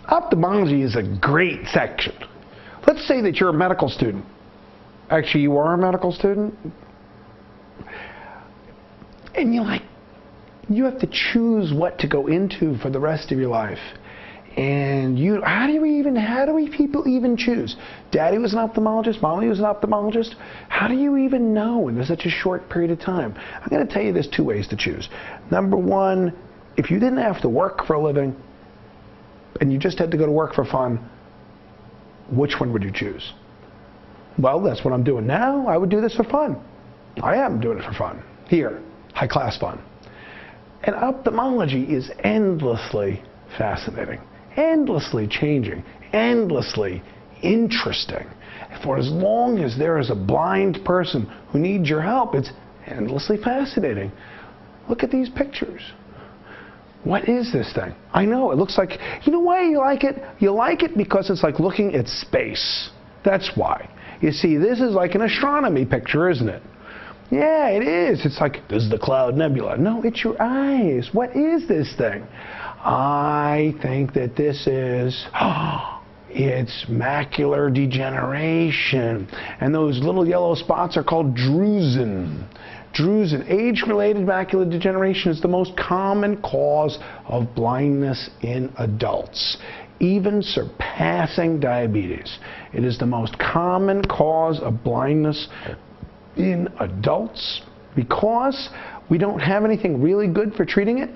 Ophthalmology is a great section. Let's say that you're a medical student. Actually, you are a medical student. And you have to choose what to go into for the rest of your life. And how do people even choose? Daddy was an ophthalmologist, Mommy was an ophthalmologist. How do you even know in such a short period of time? I'm going to tell you there's two ways to choose. Number one, if you didn't have to work for a living and you just had to go to work for fun, which one would you choose? Well, that's what I'm doing now. I would do this for fun. I am doing it for fun. Here, high-class fun. And ophthalmology is endlessly fascinating, endlessly changing, endlessly interesting. For as long as there is a blind person who needs your help, it's endlessly fascinating. Look at these pictures. What is this thing? I know, it looks like, you know why you like it? You like it because it's like looking at space. That's why. You see, this is like an astronomy picture, isn't it? Yeah, it is. It's like, this is the Cloud Nebula. No, it's your eyes. What is this thing? I think that this is, it's macular degeneration. And those little yellow spots are called drusen. Drusen, age-related macular degeneration, is the most common cause of blindness in adults, even surpassing diabetes. It is the most common cause of blindness in adults because we don't have anything really good for treating it.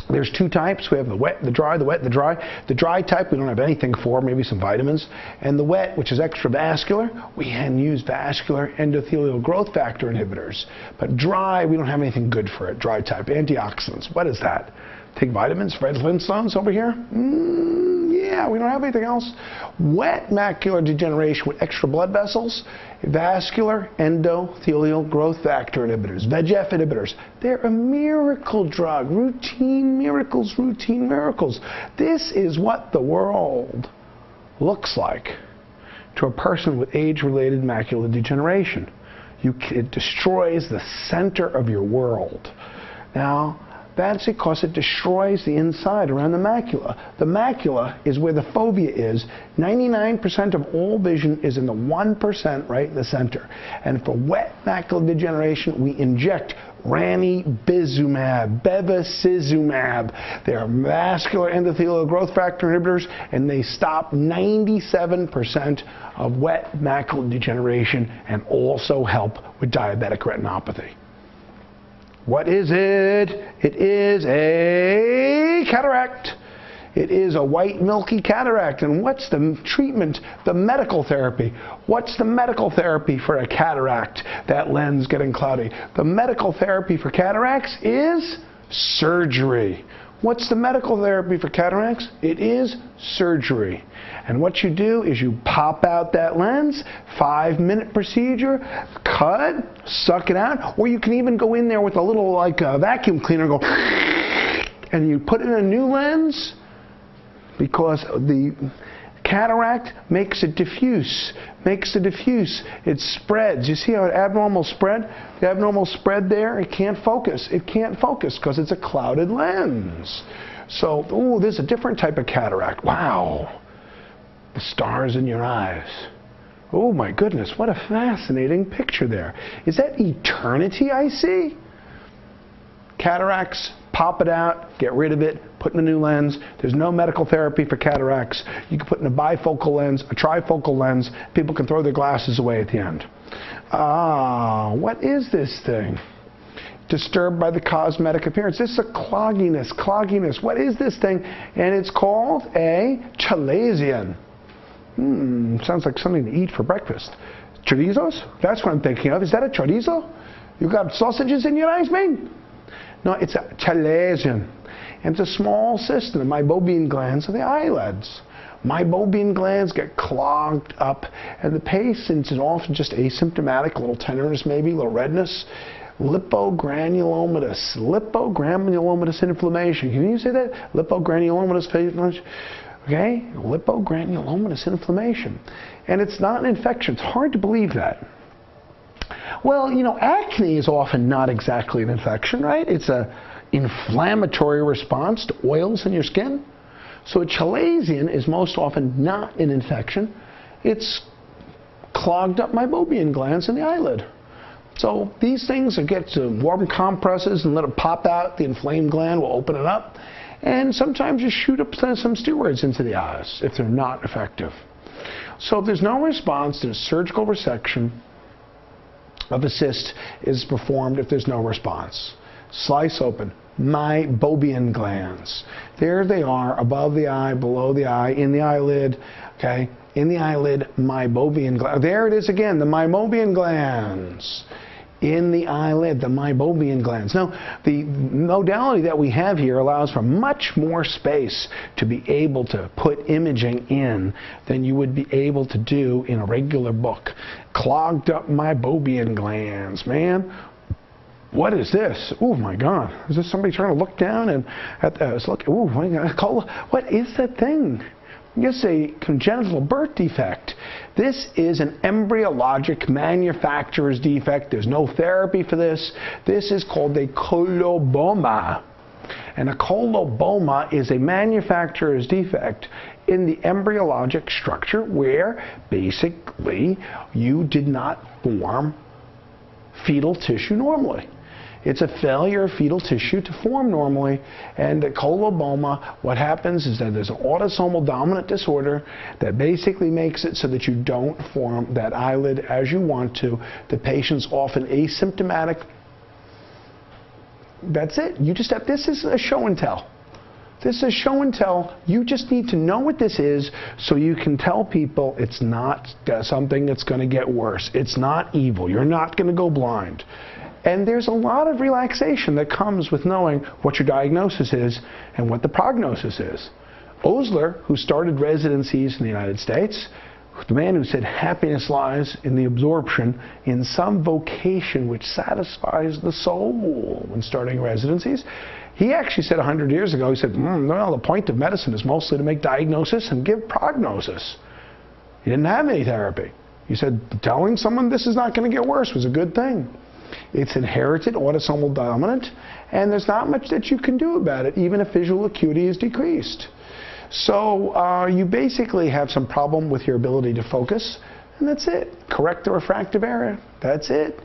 There's two types. We have the wet, the dry, the wet, the dry. The dry type we don't have anything for, maybe some vitamins. And the wet, which is extravascular, we can use vascular endothelial growth factor inhibitors. But dry, we don't have anything good for it, dry type. Antioxidants, what is that? Take vitamins, red Flintstones over here? Yeah, we don't have anything else. Wet macular degeneration with extra blood vessels, vascular endothelial growth factor inhibitors, VEGF inhibitors. They're a miracle drug. Routine miracles, routine miracles. This is what the world looks like to a person with age-related macular degeneration. It destroys the center of your world. Now, that's because it destroys the inside around the macula. The macula is where the fovea is. 99% of all vision is in the 1% right in the center. And for wet macular degeneration, we inject ranibizumab, bevacizumab. They are vascular endothelial growth factor inhibitors, and they stop 97% of wet macular degeneration and also help with diabetic retinopathy. What is it? It is a cataract. It is a white milky cataract. And what's the treatment? The medical therapy. What's the medical therapy for a cataract? That lens getting cloudy. The medical therapy for cataracts is surgery. What's the medical therapy for cataracts? It is surgery. And what you do is you pop out that lens, 5-minute procedure, cut, suck it out, or you can even go in there with a little vacuum cleaner and go, and you put in a new lens because the cataract makes it diffuse, it spreads. You see how it abnormal spread? The abnormal spread there, it can't focus. It can't focus because it's a clouded lens. So, ooh, there's a different type of cataract. Wow. The stars in your eyes. Oh my goodness, what a fascinating picture there. Is that eternity I see? Cataracts, pop it out, get rid of it, put in a new lens. There's no medical therapy for cataracts. You can put in a bifocal lens, a trifocal lens. People can throw their glasses away at the end. What is this thing? Disturbed by the cosmetic appearance. This is a clogginess. What is this thing? And it's called a chalazion. Sounds like something to eat for breakfast. Chorizos? That's what I'm thinking of. Is that a chorizo? You got sausages in your eyes, man? No, it's a chalazion. And it's a small cyst in the meibomian glands of the eyelids. Meibomian glands get clogged up, and the patients is often just asymptomatic, a little tenderness maybe, a little redness. Lipogranulomatous inflammation. Can you say that? Lipogranulomatous inflammation. Okay, lipogranulomatous inflammation. And it's not an infection. It's hard to believe that. Well, you know, acne is often not exactly an infection, right? It's an inflammatory response to oils in your skin. So a chalazion is most often not an infection. It's clogged up meibomian glands in the eyelid. So these things get to warm compresses and let it pop out. The inflamed gland will open it up. And sometimes you shoot up some steroids into the eyes if they're not effective. So if there's no response, then surgical resection of a cyst is performed if there's no response. Slice open meibomian glands. There they are, above the eye, below the eye, in the eyelid, okay? In the eyelid, meibomian glands. There it is again, the meibomian glands. In the eyelid, the meibomian glands. Now, the modality that we have here allows for much more space to be able to put imaging in than you would be able to do in a regular book. Clogged up meibomian glands, man. What is this? Oh my God! Is this somebody trying to look down and look? Oh my God! What is that thing? It's a congenital birth defect. This is an embryologic manufacturer's defect. There's no therapy for this. This is called a coloboma. And a coloboma is a manufacturer's defect in the embryologic structure where basically you did not form fetal tissue normally. It's a failure of fetal tissue to form normally, and the coloboma, what happens is that there's an autosomal dominant disorder that basically makes it so that you don't form that eyelid as you want to. The patient's often asymptomatic. That's it. You just have, this is a show and tell. This is show and tell. You just need to know what this is so you can tell people it's not something that's going to get worse. It's not evil. You're not going to go blind. And there's a lot of relaxation that comes with knowing what your diagnosis is and what the prognosis is. Osler, who started residencies in the United States, the man who said happiness lies in the absorption in some vocation which satisfies the soul when starting residencies, he actually said 100 years ago, he said, well, the point of medicine is mostly to make diagnosis and give prognosis. He didn't have any therapy. He said telling someone this is not going to get worse was a good thing. It's inherited, autosomal dominant, and there's not much that you can do about it, even if visual acuity is decreased. So you basically have some problem with your ability to focus, and that's it. Correct the refractive error. That's it.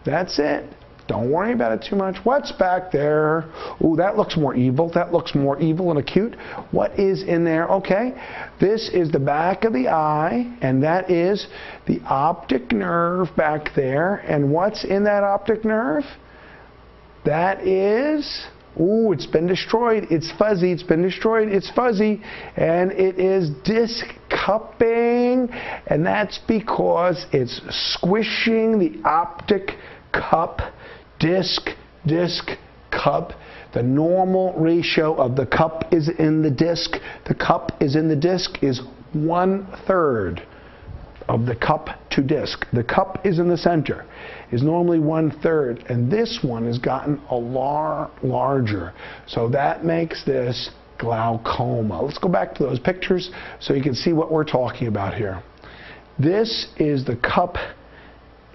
That's it. Don't worry about it too much. What's back there? Ooh, that looks more evil. That looks more evil and acute. What is in there? Okay, this is the back of the eye, and that is the optic nerve back there. And what's in that optic nerve? That is, ooh, it's been destroyed. It's fuzzy. It's been destroyed. It's fuzzy. And it is disc cupping, and that's because it's squishing the optic cup. Disc, cup. The normal ratio of the cup is in the disc. The cup is in the disc is 1/3 of the cup to disc. The cup is in the center, is normally 1/3, and this one has gotten a larger. So that makes this glaucoma. Let's go back to those pictures so you can see what we're talking about here. This is the cup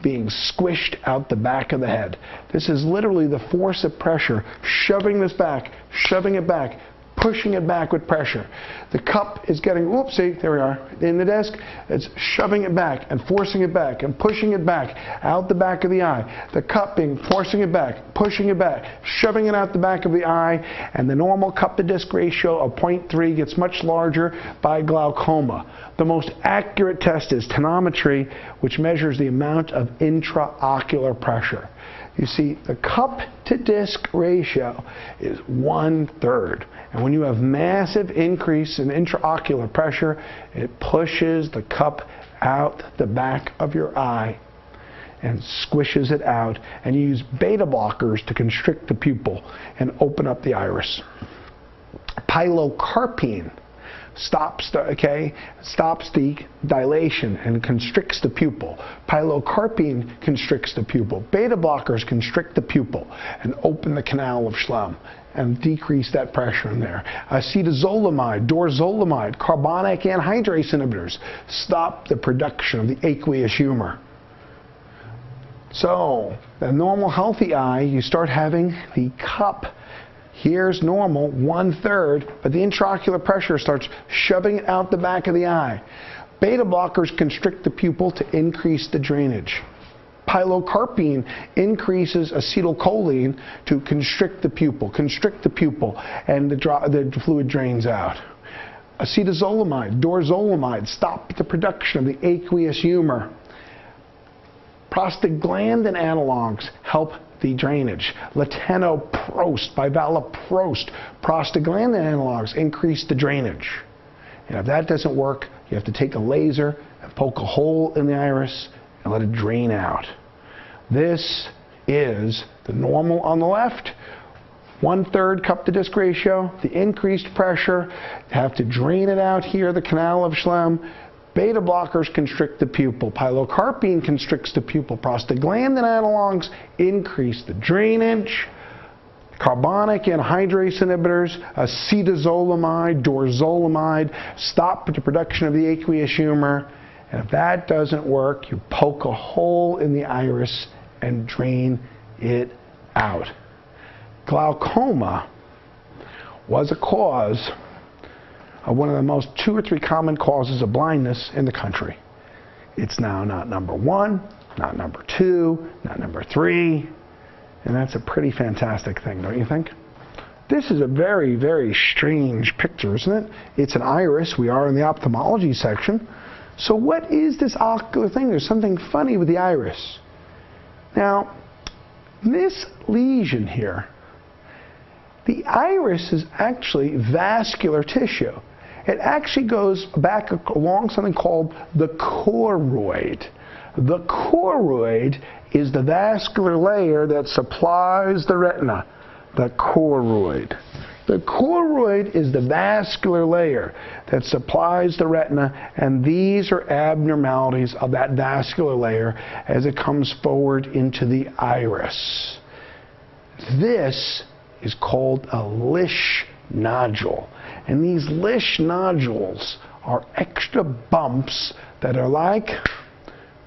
being squished out the back of the head. This is literally the force of pressure, shoving this back, shoving it back, pushing it back with pressure. The cup is getting, whoopsie, there we are, in the disc. It's shoving it back and forcing it back and pushing it back out the back of the eye. The cup being forcing it back, pushing it back, shoving it out the back of the eye, and the normal cup to disc ratio of 0.3 gets much larger by glaucoma. The most accurate test is tonometry, which measures the amount of intraocular pressure. You see, the cup to disc ratio is 1/3. And when you have massive increase in intraocular pressure, it pushes the cup out the back of your eye and squishes it out. And you use beta blockers to constrict the pupil and open up the iris. Pilocarpine stops the dilation and constricts the pupil. Pilocarpine constricts the pupil. Beta blockers constrict the pupil and open the canal of Schlem and decrease that pressure in there. Acetazolamide, dorzolamide, carbonic anhydrase inhibitors stop the production of the aqueous humor. So, the normal healthy eye, you start having the cup Here's normal, 1/3, but the intraocular pressure starts shoving it out the back of the eye. Beta blockers constrict the pupil to increase the drainage. Pilocarpine increases acetylcholine to constrict the pupil, and the fluid drains out. Acetazolamide, dorzolamide stop the production of the aqueous humor. Prostaglandin analogs help the drainage. Latanoprost, bivalaprost, prostaglandin analogs increase the drainage. And if that doesn't work, you have to take a laser and poke a hole in the iris and let it drain out. This is the normal on the left, 1/3 cup to disc ratio, the increased pressure, you have to drain it out here, the canal of Schlemm. Beta blockers constrict the pupil. Pilocarpine constricts the pupil. Prostaglandin analogs increase the drainage. Carbonic anhydrase inhibitors, acetazolamide, dorzolamide, stop the production of the aqueous humor. And if that doesn't work, you poke a hole in the iris and drain it out. Glaucoma was a cause of one of the most 2 or 3 common causes of blindness in the country. It's now not number 1, not number 2, not number 3, and that's a pretty fantastic thing, don't you think? This is a very, very strange picture, isn't it? It's an iris. We are in the ophthalmology section. So what is this ocular thing? There's something funny with the iris. Now, this lesion here, the iris is actually vascular tissue. It actually goes back along something called the choroid. The choroid is the vascular layer that supplies the retina. The choroid. The choroid is the vascular layer that supplies the retina, and these are abnormalities of that vascular layer as it comes forward into the iris. This is called a Lisch nodule. And these Lisch nodules are extra bumps that are like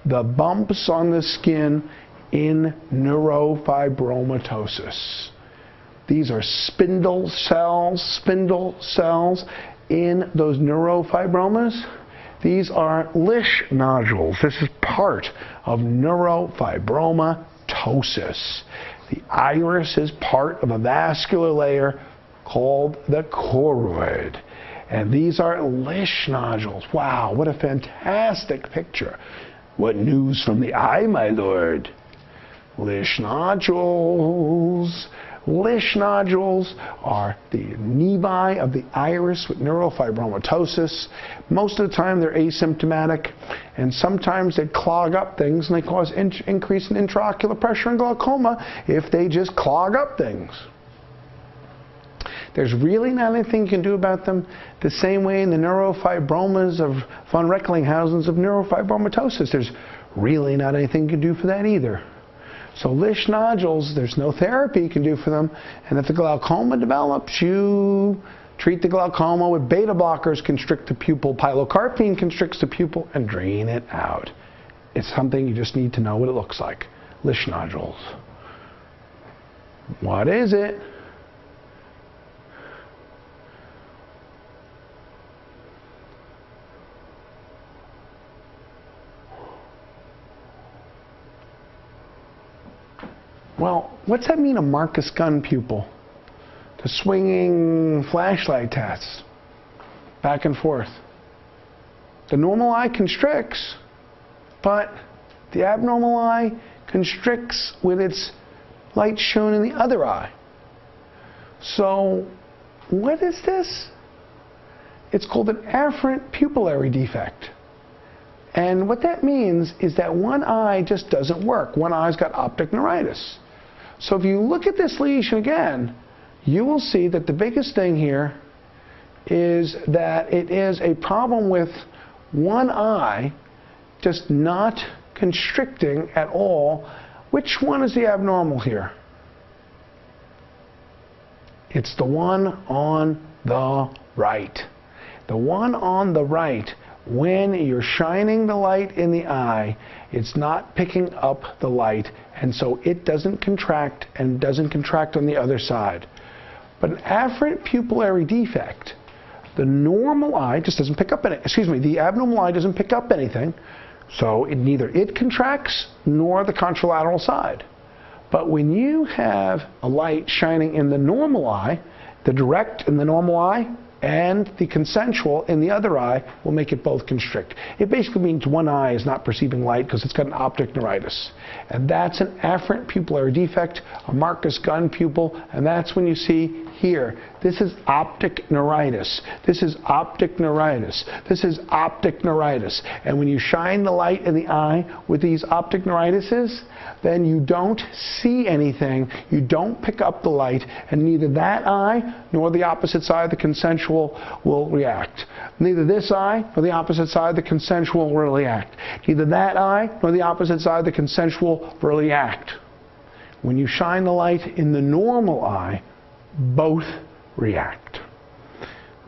the bumps on the skin in neurofibromatosis. These are spindle cells in those neurofibromas. These are Lisch nodules. This is part of neurofibromatosis. The iris is part of a vascular layer called the choroid. And these are Lisch nodules. Wow, what a fantastic picture. What news from the eye, my lord? Lisch nodules. Lisch nodules are the nevi of the iris with neurofibromatosis. Most of the time they're asymptomatic, and sometimes they clog up things and they cause increase in intraocular pressure and glaucoma if they just clog up things. There's really not anything you can do about them the same way in the neurofibromas of von Recklinghausen's of neurofibromatosis. There's really not anything you can do for that either. So Lisch nodules, there's no therapy you can do for them. And if the glaucoma develops, you treat the glaucoma with beta blockers, constrict the pupil. Pilocarpine constricts the pupil and drain it out. It's something you just need to know what it looks like. Lisch nodules. What is it? Well, what's that mean, a Marcus gun pupil? The swinging flashlight tests, back and forth. The normal eye constricts, but the abnormal eye constricts with its light shown in the other eye. So, what is this? It's called an afferent pupillary defect. And what that means is that one eye just doesn't work. One eye's got optic neuritis. So if you look at this lesion again, you will see that the biggest thing here is that it is a problem with one eye just not constricting at all. Which one is the abnormal here? It's the one on the right. The one on the right, when you're shining the light in the eye, it's not picking up the light, and so it doesn't contract and doesn't contract on the other side. But an afferent pupillary defect, the normal eye just doesn't pick up the abnormal eye doesn't pick up anything, so neither it contracts nor the contralateral side. But when you have a light shining in the normal eye, the direct in the normal eye and the consensual in the other eye will make it both constrict. It basically means one eye is not perceiving light because it's got an optic neuritis. And that's an afferent pupillary defect, a Marcus Gunn pupil, and that's when you see here, this is optic neuritis. This is optic neuritis. This is optic neuritis. And when you shine the light in the eye with these optic neuritises, then you don't see anything, you don't pick up the light, and neither that eye nor the opposite side of the consensual will react. Neither this eye nor the opposite side of the consensual will react. Neither that eye nor the opposite side of the consensual will react. When you shine the light in the normal eye, both react.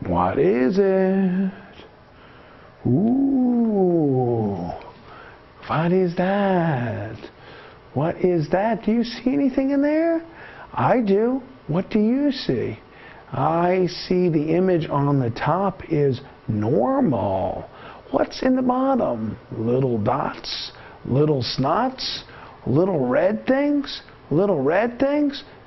What is it? Ooh, what is that? What is that? Do you see anything in there? I do. What do you see? I see the image on the top is normal. What's in the bottom? Little dots, little snots, little red things,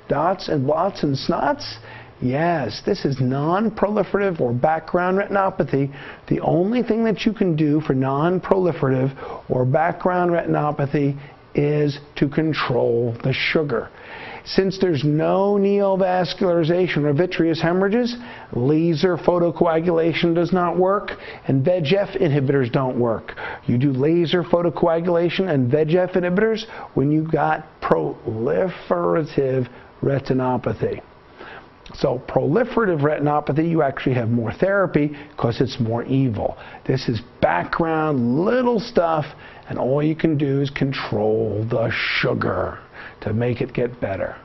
dots and blots and snots. Yes, this is non-proliferative or background retinopathy. The only thing that you can do for non-proliferative or background retinopathy is to control the sugar. Since there's no neovascularization or vitreous hemorrhages, laser photocoagulation does not work, and VEGF inhibitors don't work. You do laser photocoagulation and VEGF inhibitors when you've got proliferative retinopathy. So proliferative retinopathy, you actually have more therapy because it's more evil. This is background little stuff, and all you can do is control the sugar to make it get better.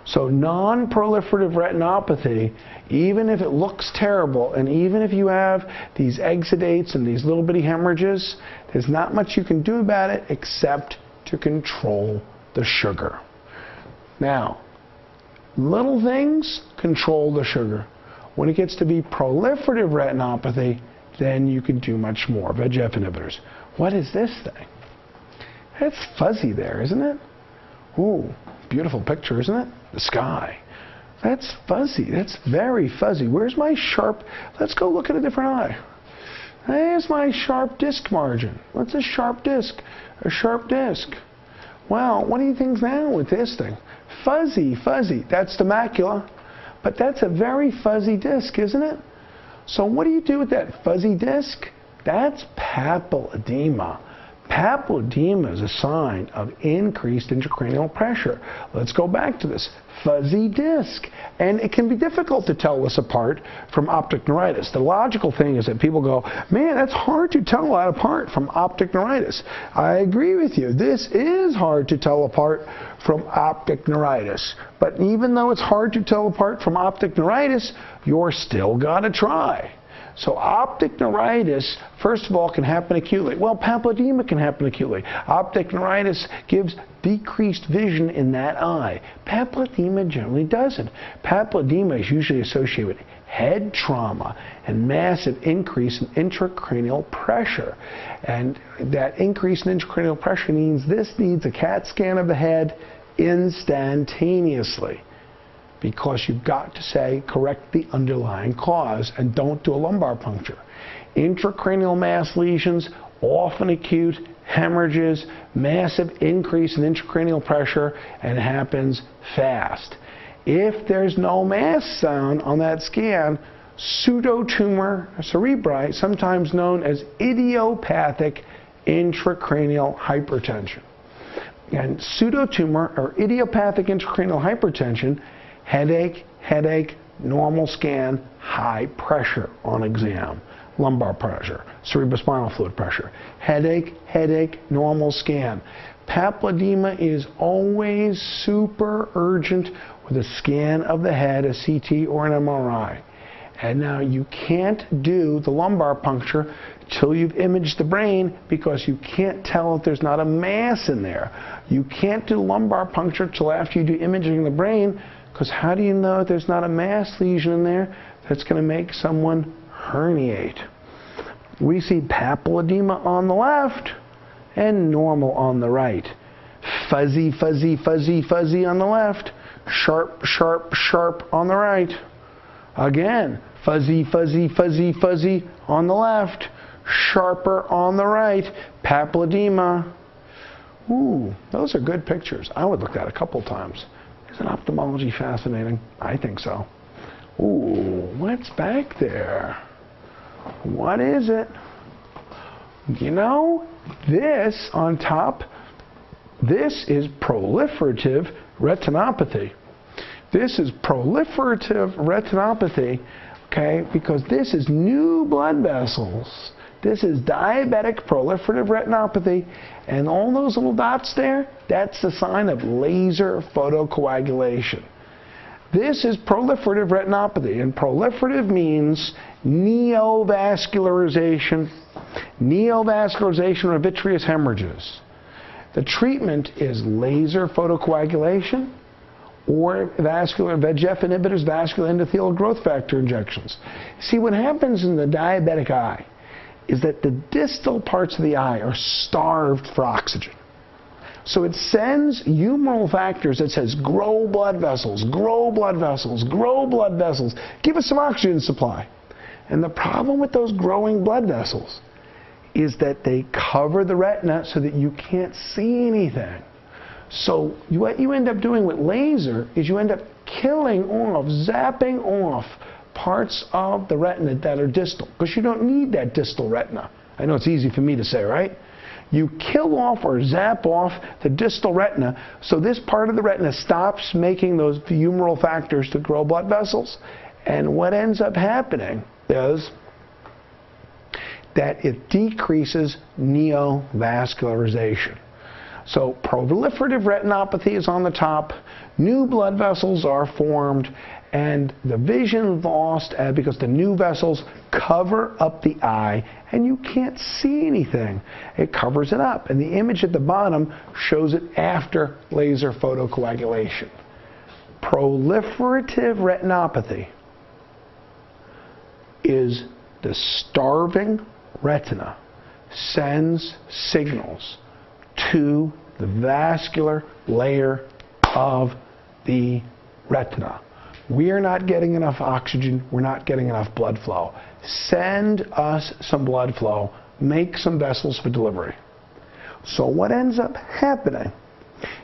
So non-proliferative retinopathy, even if it looks terrible, and even if you have these exudates and these little bitty hemorrhages, there's not much you can do about it except to control the sugar. Now, little things control the sugar. When it gets to be proliferative retinopathy, then you can do much more. VEGF inhibitors. What is this thing? It's fuzzy there, isn't it? Ooh, beautiful picture, isn't it? The sky. That's fuzzy. That's very fuzzy. Where's my sharp? Let's go look at a different eye. There's my sharp disc margin. What's a sharp disc? A sharp disc. Well, what do you think's now with this thing? Fuzzy, fuzzy. That's the macula. But that's a very fuzzy disc, isn't it? So what do you do with that fuzzy disc? That's papilledema. Papilledema is a sign of increased intracranial pressure. Let's go back to this fuzzy disc. And it can be difficult to tell this apart from optic neuritis. The logical thing is that people go, man, that's hard to tell that apart from optic neuritis. I agree with you. This is hard to tell apart from optic neuritis. But even though it's hard to tell apart from optic neuritis, you're still got to try. So optic neuritis, first of all, can happen acutely. Well, papilledema can happen acutely. Optic neuritis gives decreased vision in that eye. Papilledema generally doesn't. Papilledema is usually associated with head trauma and massive increase in intracranial pressure. And that increase in intracranial pressure means this needs a CAT scan of the head instantaneously, because you've got to correct the underlying cause and don't do a lumbar puncture. Intracranial mass lesions, often acute, hemorrhages, massive increase in intracranial pressure, and it happens fast. If there's no mass found on that scan, pseudotumor cerebri, sometimes known as idiopathic intracranial hypertension. And pseudotumor or idiopathic intracranial hypertension, headache, normal scan, high pressure on exam, lumbar pressure, cerebrospinal fluid pressure, headache, normal scan. Papilledema is always super urgent with a scan of the head, a CT or an MRI. And now you can't do the lumbar puncture till you've imaged the brain, because you can't tell if there's not a mass in there. You can't do lumbar puncture till after you do imaging the brain, Because how do you know there's not a mass lesion in there that's going to make someone herniate? We see papilledema on the left and normal on the right. Fuzzy, fuzzy, fuzzy, fuzzy on the left. Sharp, sharp, sharp on the right. Again, fuzzy, fuzzy, fuzzy, fuzzy on the left. Sharper on the right. Papilledema. Ooh, those are good pictures. I would look at a couple times. Isn't ophthalmology fascinating? I think so. Ooh, what's back there? What is it? You know, this on top, this is proliferative retinopathy. This is proliferative retinopathy, okay, because this is new blood vessels. This is diabetic proliferative retinopathy, and all those little dots there, that's the sign of laser photocoagulation. This is proliferative retinopathy, and proliferative means neovascularization of vitreous hemorrhages. The treatment is laser photocoagulation or vascular VEGF inhibitors, vascular endothelial growth factor injections. See, what happens in the diabetic eye is that the distal parts of the eye are starved for oxygen. So it sends humoral factors that says, grow blood vessels, grow blood vessels, grow blood vessels. Give us some oxygen supply. And the problem with those growing blood vessels is that they cover the retina so that you can't see anything. So what you end up doing with laser is you end up killing off, zapping off parts of the retina that are distal, because you don't need that distal retina. I know it's easy for me to say, right? You kill off or zap off the distal retina, so this part of the retina stops making those humoral factors to grow blood vessels. And what ends up happening is that it decreases neovascularization. So proliferative retinopathy is on the top, new blood vessels are formed, and the vision lost because the new vessels cover up the eye and you can't see anything. It covers it up, and the image at the bottom shows it after laser photocoagulation. Proliferative retinopathy is the starving retina sends signals to the vascular layer of the retina. We are not getting enough oxygen. We're not getting enough blood flow. Send us some blood flow. Make some vessels for delivery. So what ends up happening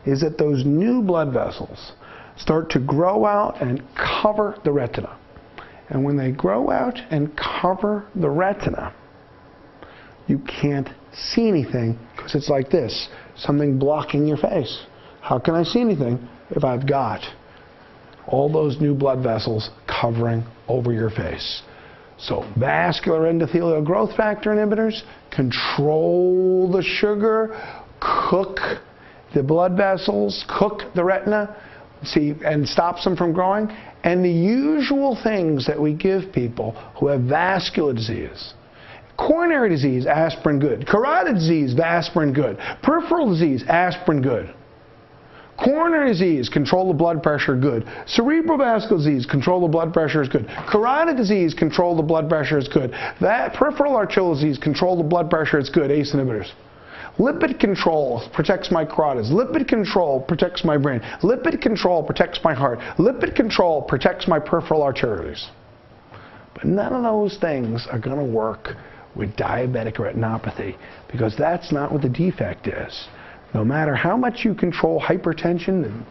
is that those new blood vessels start to grow out and cover the retina. And when they grow out and cover the retina, you can't see anything because it's like this, something blocking your face. How can I see anything if I've got all those new blood vessels covering over your face? So vascular endothelial growth factor inhibitors control the sugar, cook the blood vessels, cook the retina, see, and stops them from growing. And the usual things that we give people who have vascular disease: coronary disease, aspirin good. Carotid disease, aspirin good. Peripheral disease, aspirin good. Coronary disease, control the blood pressure, good. Cerebral vascular disease, control the blood pressure is good. Carotid disease, control the blood pressure is good. That peripheral arterial disease, control the blood pressure, it's good. ACE inhibitors. Lipid control protects my carotids. Lipid control protects my brain. Lipid control protects my heart. Lipid control protects my peripheral arteries. But none of those things are going to work with diabetic retinopathy, because that's not what the defect is. No matter how much you control hypertension,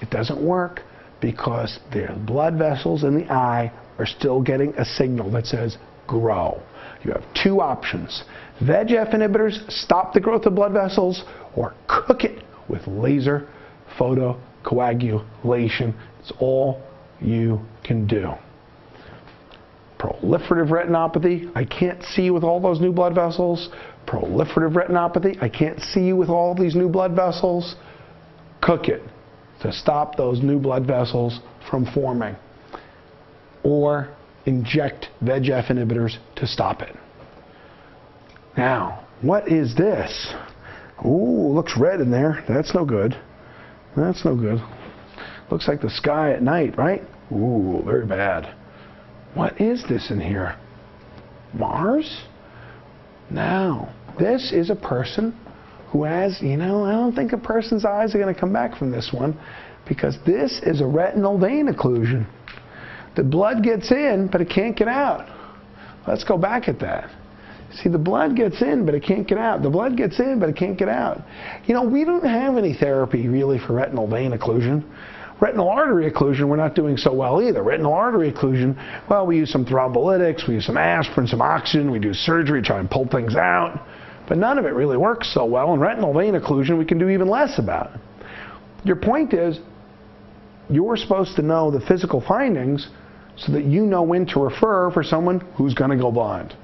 it doesn't work, because the blood vessels in the eye are still getting a signal that says grow. You have two options: VEGF inhibitors stop the growth of blood vessels, or cook it with laser photocoagulation. It's all you can do. Proliferative retinopathy, I can't see with all those new blood vessels. Proliferative retinopathy, I can't see with all these new blood vessels. Cook it to stop those new blood vessels from forming. Or inject VEGF inhibitors to stop it. Now, what is this? Ooh, looks red in there. That's no good. That's no good. Looks like the sky at night, right? Ooh, very bad. What is this in here? Mars? Now, this is a person who has, I don't think a person's eyes are going to come back from this one, because this is a retinal vein occlusion. The blood gets in, but it can't get out. Let's go back at that. See, the blood gets in, but it can't get out. The blood gets in, but it can't get out. We don't have any therapy really for retinal vein occlusion. Retinal artery occlusion, we're not doing so well either. Retinal artery occlusion, well, we use some thrombolytics, we use some aspirin, some oxygen, we do surgery, try and pull things out. But none of it really works so well. And retinal vein occlusion, we can do even less about. Your point is, you're supposed to know the physical findings so that you know when to refer for someone who's going to go blind.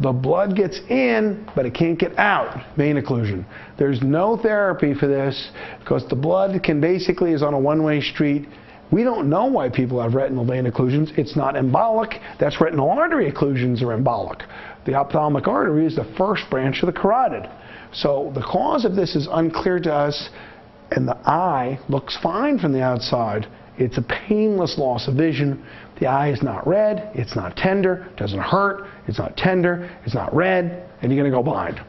The blood gets in, but it can't get out, vein occlusion. There's no therapy for this because the blood is on a one-way street. We don't know why people have retinal vein occlusions. It's not embolic. That's retinal artery occlusions are embolic. The ophthalmic artery is the first branch of the carotid. So the cause of this is unclear to us, and the eye looks fine from the outside. It's a painless loss of vision. The eye is not red, it's not tender, it doesn't hurt, it's not tender, it's not red, and you're going to go blind.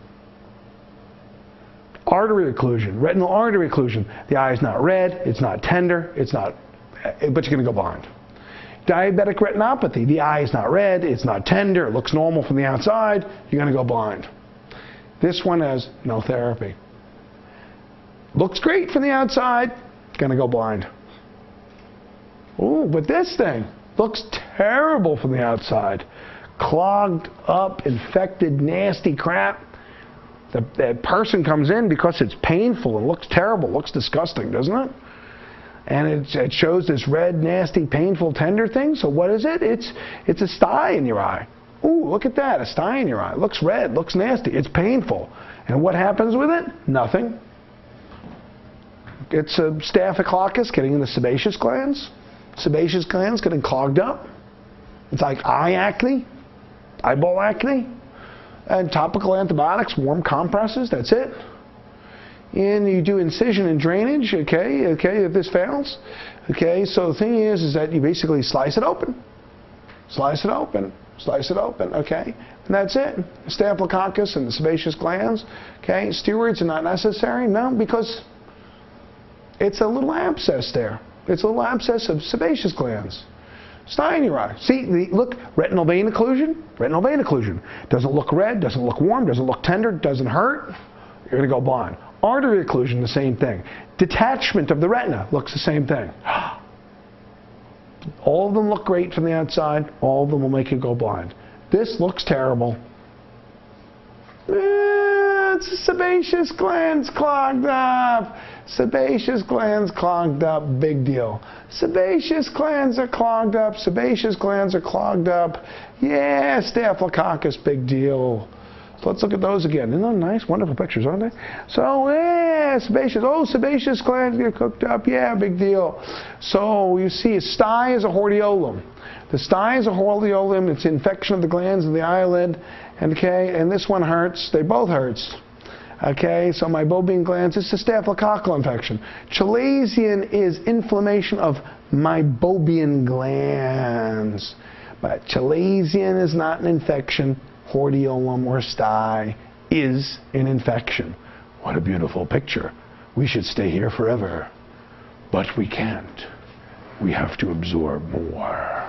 Artery occlusion, retinal artery occlusion. The eye is not red, it's not tender, but you're going to go blind. Diabetic retinopathy, the eye is not red, it's not tender, it looks normal from the outside, you're going to go blind. This one has no therapy. Looks great from the outside, going to go blind. Ooh, but this thing looks terrible from the outside. Clogged up, infected, nasty crap. The person comes in because it's painful and looks terrible, looks disgusting, doesn't it? And it shows this red, nasty, painful, tender thing. So what is it? It's a sty in your eye. Ooh, look at that, a sty in your eye. It looks red, looks nasty, it's painful. And what happens with it? Nothing. It's a staphylococcus getting in the sebaceous glands. Sebaceous glands getting clogged up. It's like eye acne, eyeball acne, and topical antibiotics, warm compresses, that's it. And you do incision and drainage, okay, if this fails. Okay, so the thing is that you basically slice it open, okay, and that's it. Staphylococcus and the sebaceous glands, okay. Steroids are not necessary, no, because it's a little abscess there. It's a little abscess of sebaceous glands. Sty in your eye. See, look, retinal vein occlusion. Retinal vein occlusion. Doesn't look red, doesn't look warm, doesn't look tender, doesn't hurt. You're going to go blind. Artery occlusion, the same thing. Detachment of the retina looks the same thing. All of them look great from the outside. All of them will make you go blind. This looks terrible. It's sebaceous glands clogged up. Sebaceous glands clogged up, big deal. Sebaceous glands are clogged up, sebaceous glands are clogged up. Yeah, staphylococcus, big deal. So let's look at those again. Isn't that nice, wonderful pictures, aren't they? So, yeah, sebaceous glands get cooked up, yeah, big deal. So you see, a sty is a hordeolum. The sty is a hordeolum, it's infection of the glands of the eyelid, and this one hurts, they both hurts. Okay, so meibomian glands, it's a staphylococcal infection. Chalazion is inflammation of meibomian glands. But chalazion is not an infection. Hordeolum or sty is an infection. What a beautiful picture. We should stay here forever. But we can't. We have to absorb more.